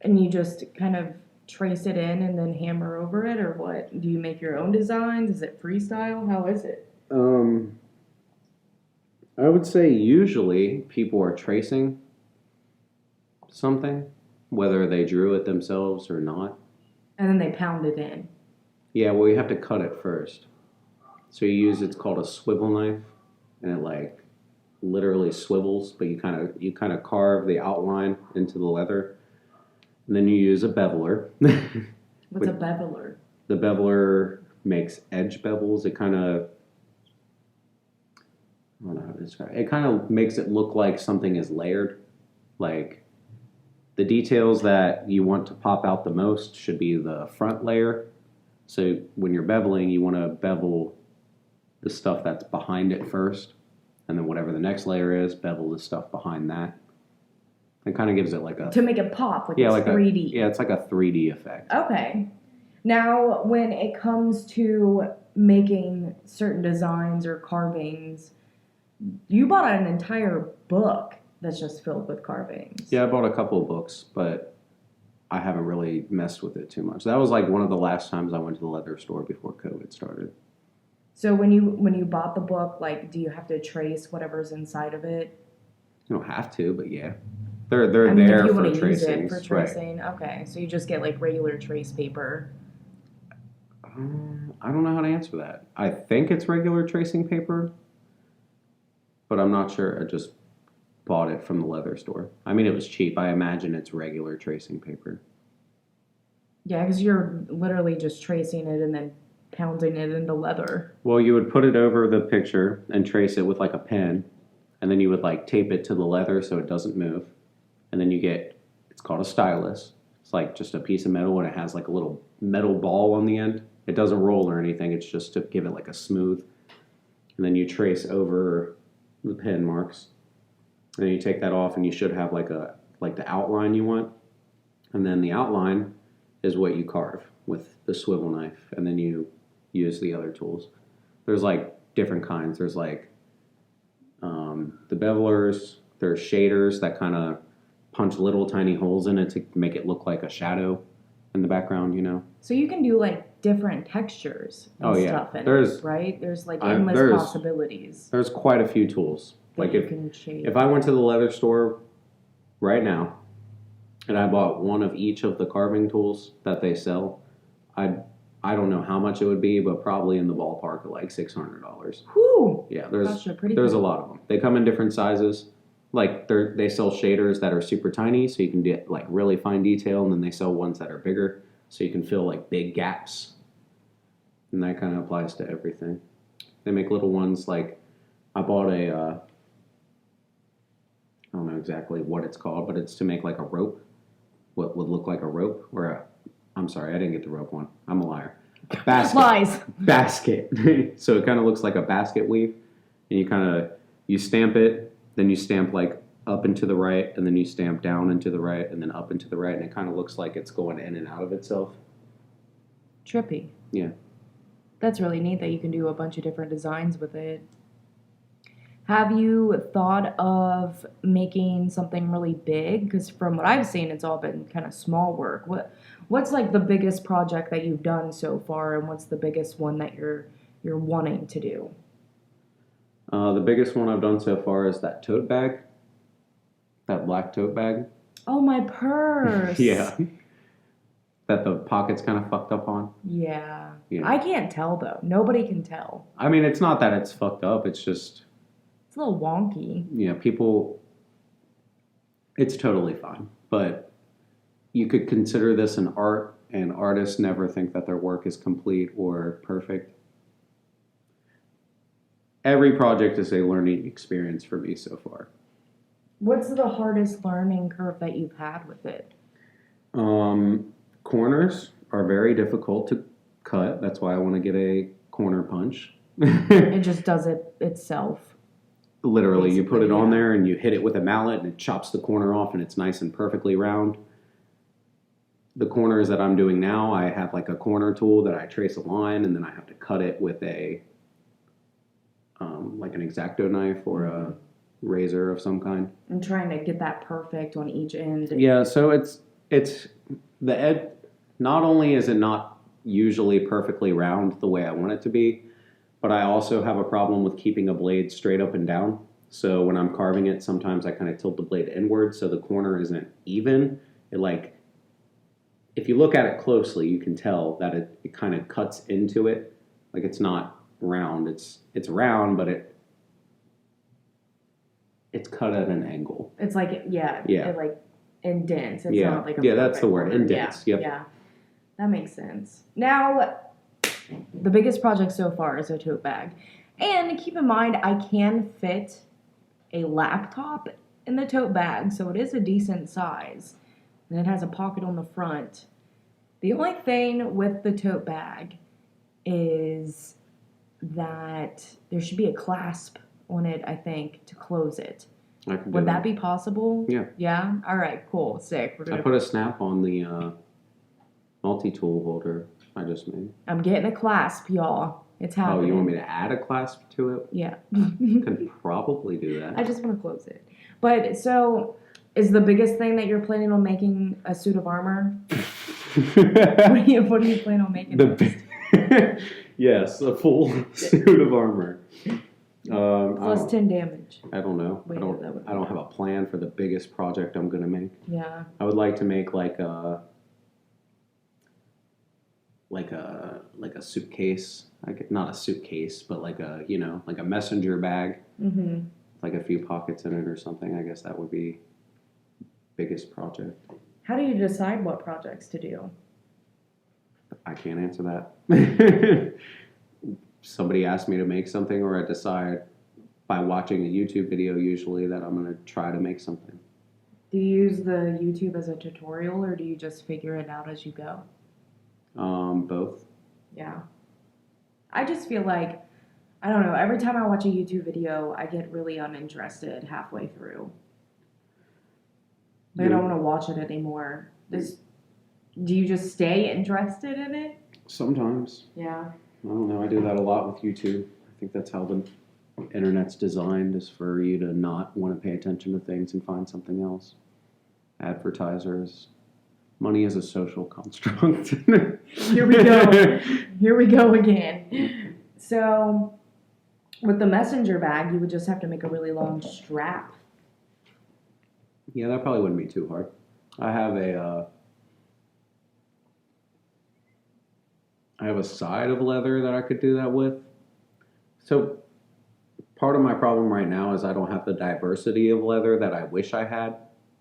And you just kind of trace it in and then hammer over it, or what? Do you make your own designs? Is it freestyle? How is it? I would say usually people are tracing something, whether they drew it themselves or not. And then they pound it in. Yeah, well, you have to cut it first. So you use it's called a swivel knife, and it like literally swivels, but you kind of carve the outline into the leather, and then you use a beveler. What's a beveler? The beveler makes edge bevels. It kind of I don't know how to describe it. It kind of makes it look like something is layered. Like the details that you want to pop out the most should be the front layer. So when you're beveling, you want to bevel the stuff that's behind it first. And then whatever the next layer is, bevel the stuff behind that. It kind of gives it like a... To make it pop, like yeah, it's like 3D. it's like a 3D effect. Okay. Now, when it comes to making certain designs or carvings, you bought an entire book that's just filled with carvings. Yeah, I bought a couple of books, but I haven't really messed with it too much. That was like one of the last times I went to the leather store before COVID started. So when you bought the book, like, do you have to trace whatever's inside of it? You don't have to, but yeah. They're I mean, there if you for want to use tracing. it for tracing, right. Okay. So you just get like regular trace paper. I don't know how to answer that. I think it's regular tracing paper, but I'm not sure. I just bought it from the leather store. I mean, it was cheap. I imagine it's regular tracing paper. Yeah, because you're literally just tracing it and then pounding it into leather. Well, you would put it over the picture and trace it with like a pen, and then you would like tape it to the leather so it doesn't move. And then you get, it's called a stylus. It's like just a piece of metal and it has like a little metal ball on the end. It doesn't roll or anything. It's just to give it like a smooth. And then you trace over the pen marks. And then you take that off and you should have like the outline you want. And then the outline is what you carve with the swivel knife. And then you use the other tools. There's like different kinds. There's like the bevelers. There's shaders that kind of punch little tiny holes in it to make it look like a shadow in the background, you know. So you can do like different textures and stuff in it, right? There's like endless possibilities. There's quite a few tools. Like if I went to the leather store right now and I bought one of each of the carving tools that they sell, I don't know how much it would be, but probably in the ballpark of like $600. Whew! Yeah, there's a lot of them. They come in different sizes. Like they sell shaders that are super tiny, so you can get like really fine detail, and then they sell ones that are bigger, so you can fill like big gaps. And that kind of applies to everything. They make little ones like I bought I don't know exactly what it's called, but it's to make like a rope, what would look like a rope, I'm sorry, I didn't get the rope one. I'm a liar. Basket. Lies. Basket. So it kind of looks like a basket weave, and you stamp it. Then you stamp like up and to the right, and then you stamp down and to the right, and then up and to the right, and it kind of looks like it's going in and out of itself. Trippy. Yeah. That's really neat that you can do a bunch of different designs with it. Have you thought of making something really big? Because from what I've seen, it's all been kind of small work. What's like the biggest project that you've done so far, and what's the biggest one that you're wanting to do? The biggest one I've done so far is that tote bag, that black tote bag. Oh, my purse. Yeah. That the pocket's kind of fucked up on. Yeah. I can't tell, though. Nobody can tell. I mean, it's not that it's fucked up. It's just... It's a little wonky. Yeah, it's totally fine. But you could consider this an art, and artists never think that their work is complete or perfect. Every project is a learning experience for me so far. What's the hardest learning curve that you've had with it? Corners are very difficult to cut. That's why I want to get a corner punch. It just does it itself. Literally, you put it on yeah. there and you hit it with a mallet and it chops the corner off and it's nice and perfectly round. The corners that I'm doing now, I have like a corner tool that I trace a line and then I have to cut it with a like an X-Acto knife or a razor of some kind. I'm trying to get that perfect on each end. Yeah, so it's the edge. Not only is it not usually perfectly round the way I want it to be, but I also have a problem with keeping a blade straight up and down. So when I'm carving it, sometimes I kind of tilt the blade inward so the corner isn't even. It like, if you look at it closely, you can tell that it kind of cuts into it. Like it's not round. It's round, but it's cut at an angle. It's like, it like indents. It's not like a that's the word, indents. Yeah, yeah, that makes sense. Now, the biggest project so far is a tote bag. And keep in mind, I can fit a laptop in the tote bag, so it is a decent size. And it has a pocket on the front. The only thing with the tote bag is that there should be a clasp on it, I think, to close it. Would that be possible? Yeah. Yeah? All right, cool, sick. I put a snap on the multi-tool holder I just made. I'm getting a clasp, y'all. It's happening. Oh, you want me to add a clasp to it? Yeah. Can probably do that. I just want to close it. But so, is the biggest thing that you're planning on making a suit of armor? what do you plan on making? Yes, a full suit of armor. Plus 10 damage. I don't know. Wait, I don't have a plan for the biggest project I'm going to make. Yeah. I would like to make like a suitcase. Not a suitcase, but like a messenger bag. Mm-hmm. Like a few pockets in it or something. I guess that would be biggest project. How do you decide what projects to do? I can't answer that. Somebody asks me to make something, or I decide by watching a YouTube video usually that I'm going to try to make something. Do you use the YouTube as a tutorial, or do you just figure it out as you go? Both. Yeah. I just feel like, I don't know, every time I watch a YouTube video, I get really uninterested halfway through. I don't want to watch it anymore. Do you just stay interested in it? Sometimes. Yeah. I don't know. I do that a lot with YouTube. I think that's how the internet's designed, is for you to not want to pay attention to things and find something else. Advertisers. Money is a social construct. Here we go. Here we go again. So, with the messenger bag, you would just have to make a really long strap. Yeah, that probably wouldn't be too hard. I have a side of leather that I could do that with. So part of my problem right now is I don't have the diversity of leather that I wish I had.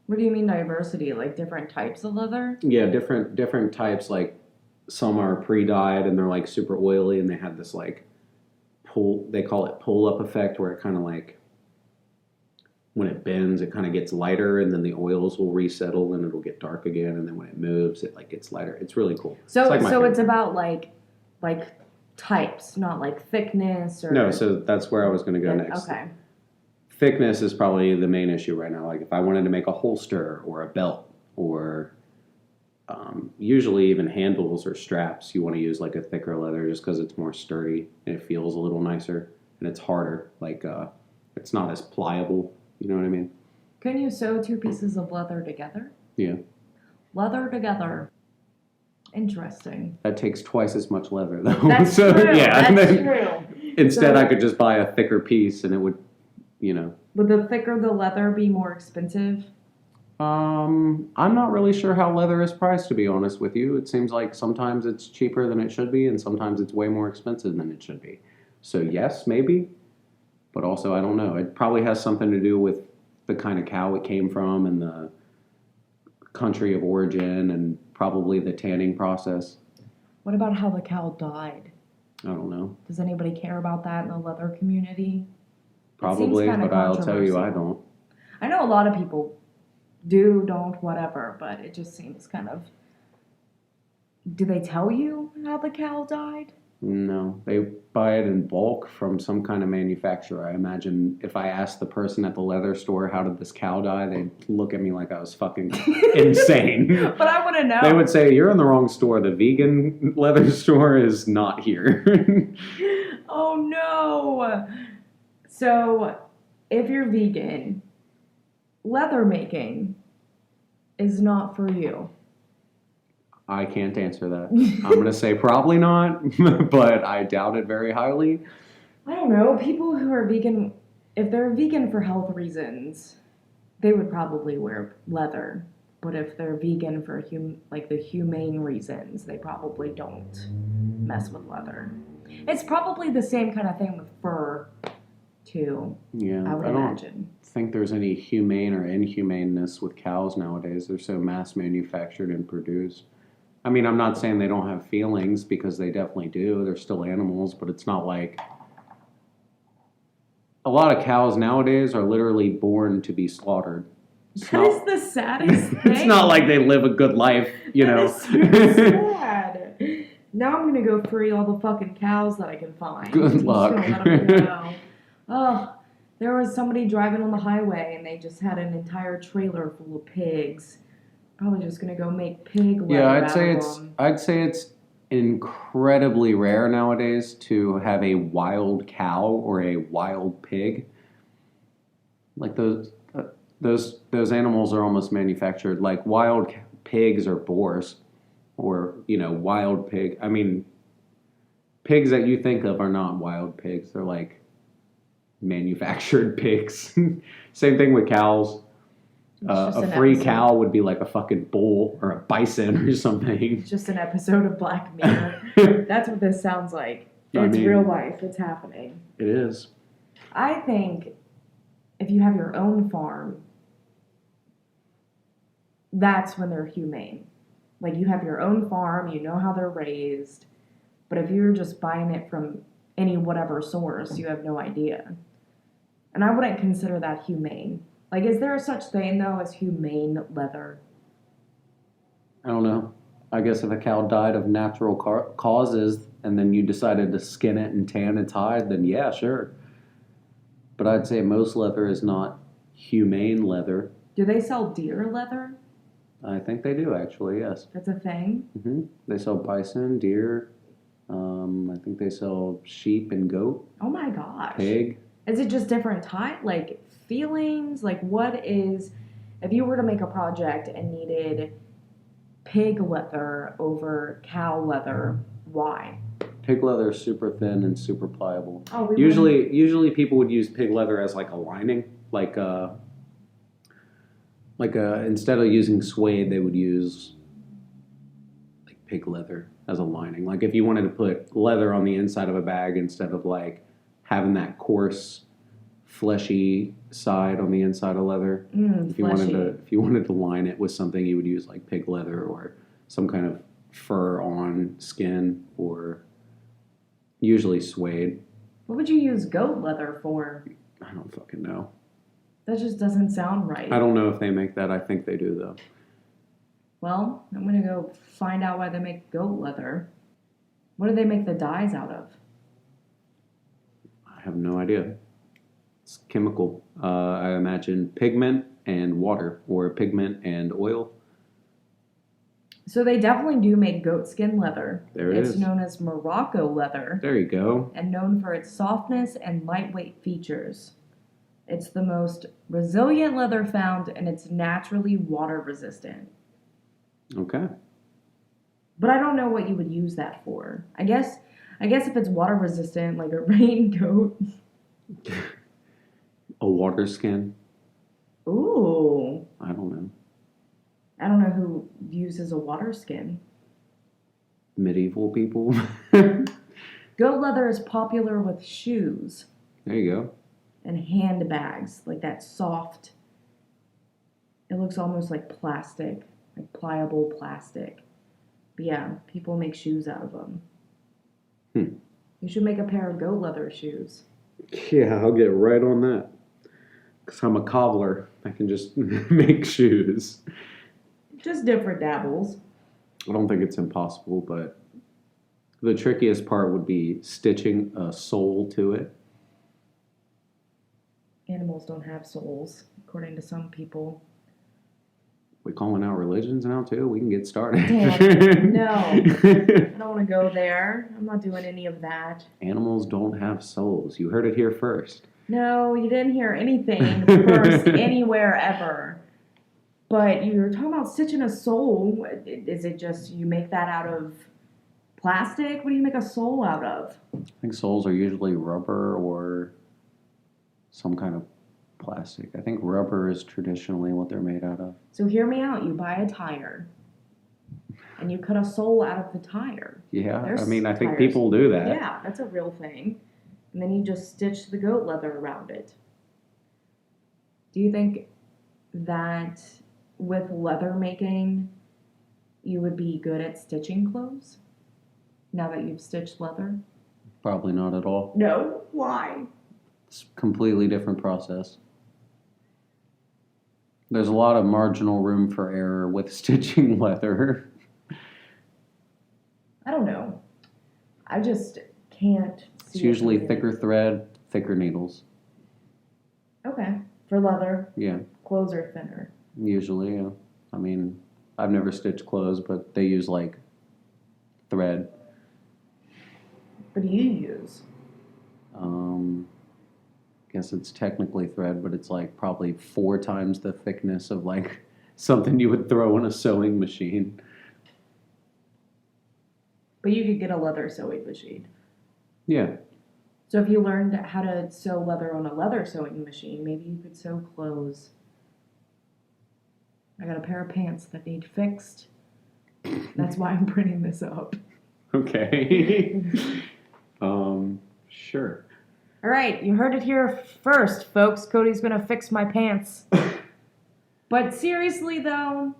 What do you mean diversity? Like different types of leather? Yeah, different types. Like some are pre-dyed and they're like super oily and they have this like they call it pull-up effect, where it kind of like, when it bends, it kind of gets lighter, and then the oils will resettle and it'll get dark again, and then when it moves, it like gets lighter. It's really cool. So it's about like types, not like thickness or... No, so that's where I was going to go next. Okay. Thickness is probably the main issue right now. Like if I wanted to make a holster or a belt or usually even handles or straps, you want to use like a thicker leather just because it's more sturdy and it feels a little nicer and it's harder. Like it's not as pliable. You know what I mean? Can you sew two pieces of leather together? Yeah. Leather together. Interesting. That takes twice as much leather though. That's so, true. Yeah, That's true. Instead, I could just buy a thicker piece and it would, Would the thicker the leather be more expensive? I'm not really sure how leather is priced, to be honest with you. It seems like sometimes it's cheaper than it should be, and sometimes it's way more expensive than it should be. So yes, maybe, but also I don't know. It probably has something to do with the kind of cow it came from and the country of origin and probably the tanning process. What about how the cow died? I don't know. Does anybody care about that in the leather community? Probably, but I'll tell you I don't. I know a lot of people do, don't, whatever, but it just seems kind of... Do they tell you how the cow died? No, they buy it in bulk from some kind of manufacturer. I imagine if I asked the person at the leather store, how did this cow die, they'd look at me like I was fucking insane. But I want to know. They would say, you're in the wrong store. The vegan leather store is not here. Oh, no. So, if you're vegan, leather making is not for you. I can't answer that. I'm going to say probably not, but I doubt it very highly. I don't know. People who are vegan, if they're vegan for health reasons, they would probably wear leather. But if they're vegan for the humane reasons, they probably don't mess with leather. It's probably the same kind of thing with fur, too. Yeah, I would imagine. Think there's any humane or inhumaneness with cows nowadays. They're so mass manufactured and produced. I mean, I'm not saying they don't have feelings, because they definitely do. They're still animals, but it's not like... A lot of cows nowadays are literally born to be slaughtered. That is the saddest thing. It's not like they live a good life, you know. That is so sad. Now I'm going to go free all the fucking cows that I can find. Good luck. I'm just gonna let them go. Oh, there was somebody driving on the highway and they just had an entire trailer full of pigs. Probably just gonna go make pig leather. Yeah, them. I'd say it's incredibly rare nowadays to have a wild cow or a wild pig. Like those animals are almost manufactured. Like wild pigs or boars, or wild pig. I mean, pigs that you think of are not wild pigs. They're like manufactured pigs. Same thing with cows. A free cow would be like a fucking bull or a bison or something. It's just an episode of Black Mirror. That's what this sounds like. It's real life. It's happening. It is. I think if you have your own farm, that's when they're humane. Like, you have your own farm, you know how they're raised. But if you're just buying it from any whatever source, you have no idea. And I wouldn't consider that humane. Like, is there such thing, though, as humane leather? I don't know. I guess if a cow died of natural causes and then you decided to skin it and tan its hide, then yeah, sure. But I'd say most leather is not humane leather. Do they sell deer leather? I think they do, actually, yes. That's a thing? Mm-hmm. They sell bison, deer. I think they sell sheep and goat. Oh, my gosh. Pig. Is it just different like feelings? Like, what is, if you were to make a project and needed pig leather over cow leather, why? Pig leather is super thin and super pliable. Oh, usually people would use pig leather as like a lining, like instead of using suede, they would use like pig leather as a lining. Like if you wanted to put leather on the inside of a bag instead of like having that coarse, fleshy side on the inside of leather. If you wanted to line it with something, you would use like pig leather or some kind of fur on skin, or usually suede. What would you use goat leather for? I don't fucking know. That just doesn't sound right. I don't know if they make that. I think they do though. Well, I'm gonna go find out why they make goat leather. What do they make the dyes out of? I have no idea. It's chemical. I imagine pigment and water, or pigment and oil. So they definitely do make goatskin leather. There it is. It's known as Morocco leather. There you go. And known for its softness and lightweight features. It's the most resilient leather found, and it's naturally water resistant. Okay. But I don't know what you would use that for. I guess if it's water resistant, like a raincoat. A water skin? Ooh. I don't know. I don't know who uses a water skin. Medieval people? Goat leather is popular with shoes. There you go. And handbags, like that soft. It looks almost like plastic, like pliable plastic. But yeah, people make shoes out of them. You should make a pair of goat leather shoes. Yeah, I'll get right on that. Because I'm a cobbler. I can just make shoes. Just different dabbles. I don't think it's impossible, but The trickiest part would be stitching a soul to it. Animals don't have souls, according to some people. We calling out religions now too? We can get started. Damn, no. I don't want to go there. I'm not doing any of that. Animals don't have souls. You heard it here first. No, you didn't hear anything first anywhere ever. But you were talking about stitching a soul. Is it just you make that out of plastic? What do you make a soul out of? I think souls are usually rubber or some kind of plastic. I think rubber is traditionally what they're made out of. So hear me out. You buy a tire, and you cut a soul out of the tire. Yeah, There's I mean, I think tires. people do that. Yeah, that's a real thing. And then you just stitch the goat leather around it. Do you think that with leather making, you would be good at stitching clothes? Now that you've stitched leather? Probably not at all. No. Why? It's a completely different process. There's a lot of marginal room for error with stitching leather. I don't know. I just can't see It's usually it. thicker thread, thicker needles. Okay. For leather, Yeah, clothes are thinner. usually, yeah. I mean, I've never stitched clothes, but they use, like, thread. What do you use? Guess it's technically thread, but it's, like, probably 4 times the thickness of, like, something you would throw in a sewing machine. But you could get a leather sewing machine. Yeah. So if you learned how to sew leather on a leather sewing machine, maybe you could sew clothes. I got a pair of pants that need fixed. That's why I'm bringing this up. Okay. Sure. All right, you heard it here first, folks. Cody's going to fix my pants. But seriously, though,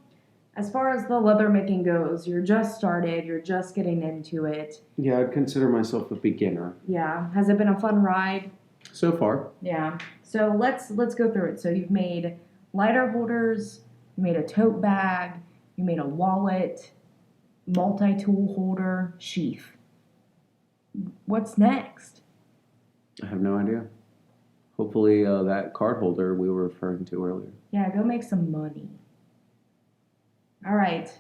as far as the leather making goes, you're just started. You're just getting into it. Yeah, I'd consider myself a beginner. Yeah. Has it been a fun ride? So far. Yeah. So let's go through it. So you've made lighter holders. You made a tote bag. You made a wallet, multi-tool holder, sheath. What's next? I have no idea. Hopefully that card holder we were referring to earlier. Yeah, go make some money. All right.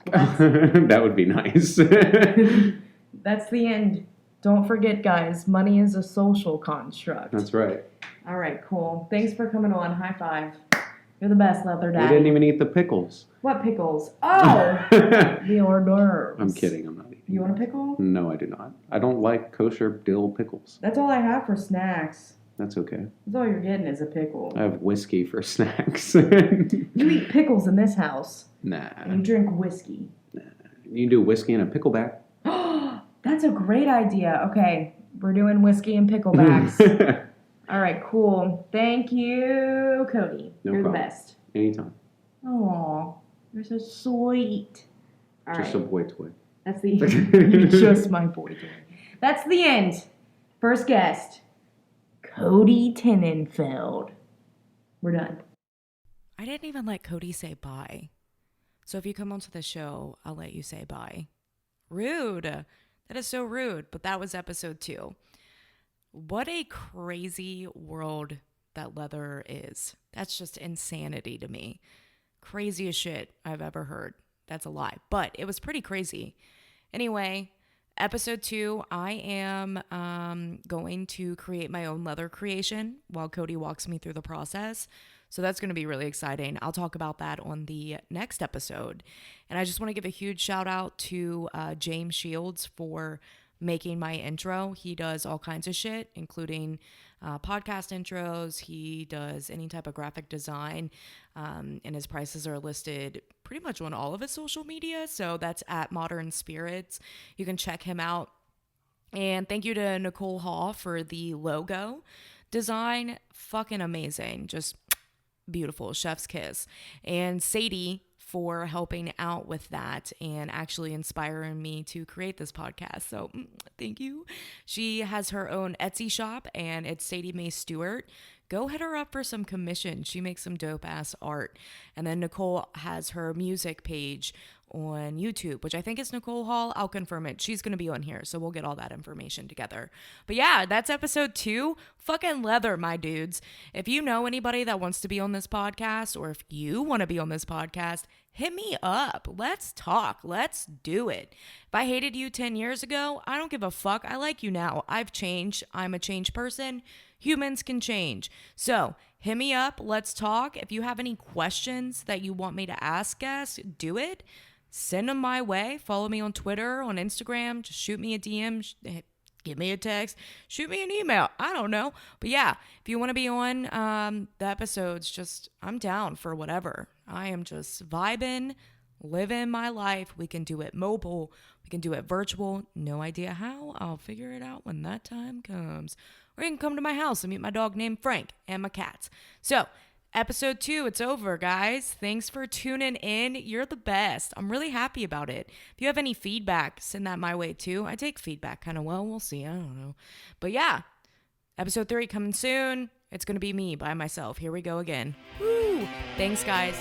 That would be nice. That's the end. Don't forget, guys, money is a social construct. That's right. All right, cool. Thanks for coming on. High five. You're the best, Leather We Daddy. didn't even eat the pickles. What pickles? Oh, the hors d'oeuvres. I'm kidding. I'm not eating. You want a pickle? No, I do not. I don't like kosher dill pickles. That's all I have for snacks. That's okay. That's all you're getting is a pickle. I have whiskey for snacks. You eat pickles in this house. Nah. And you drink whiskey. You do whiskey in a pickleback. That's a great idea. Okay, we're doing whiskey and picklebacks. All right, cool. Thank you, Kody. No You're problem. the best. Anytime. Aw, you're so sweet. All Just right. a boy toy. That's the you're just my boy toy. That's the end. First guest, Kody Tenhundfeld. We're done. I didn't even let Kody say bye. So if you come onto the show, I'll let you say bye. Rude. That is so rude. But that was episode 2. What a crazy world that leather is. That's just insanity to me. Craziest shit I've ever heard. That's a lie. But it was pretty crazy. Anyway, episode 2, I am going to create my own leather creation while Kody walks me through the process. So that's going to be really exciting. I'll talk about that on the next episode. And I just want to give a huge shout out to James Shields for making my intro. He does all kinds of shit, including podcast intros. He does any type of graphic design, and his prices are listed pretty much on all of his social media. So that's at Modern Spirits. You can check him out. And thank you to Nicole Hall for the logo design. Fucking amazing. Just beautiful. Chef's kiss. And Sadie for helping out with that and actually inspiring me to create this podcast. So thank you. She has her own Etsy shop and it's Sadie Mae Stewart. Go hit her up for some commission. She makes some dope ass art. And then Nicole has her music page on YouTube, which I think is Nicole Hall. I'll confirm it. She's going to be on here, so we'll get all that information together. But yeah, that's episode 2. Fucking leather, my dudes. If you know anybody that wants to be on this podcast, or if you want to be on this podcast, hit me up. Let's talk. Let's do it. If I hated you 10 years ago, I don't give a fuck. I like you now. I've changed. I'm a changed person. Humans can change. So hit me up. Let's talk. If you have any questions that you want me to ask guests, do it. Send them my way. Follow me on Twitter, on Instagram. Just shoot me a DM. Give me a text. Shoot me an email. I don't know. But yeah, if you want to be on the episodes, just I'm down for whatever. I am just vibing, living my life. We can do it mobile. We can do it virtual. No idea how. I'll figure it out when that time comes. Or you can come to my house and meet my dog named Frank and my cats. So, episode 2, it's over, guys. Thanks for tuning in. You're the best. I'm really happy about it. If you have any feedback, send that my way too. I take feedback kind of well. We'll see. I don't know. But yeah, episode 3 coming soon. It's going to be me by myself. Here we go again. Woo! Thanks, guys.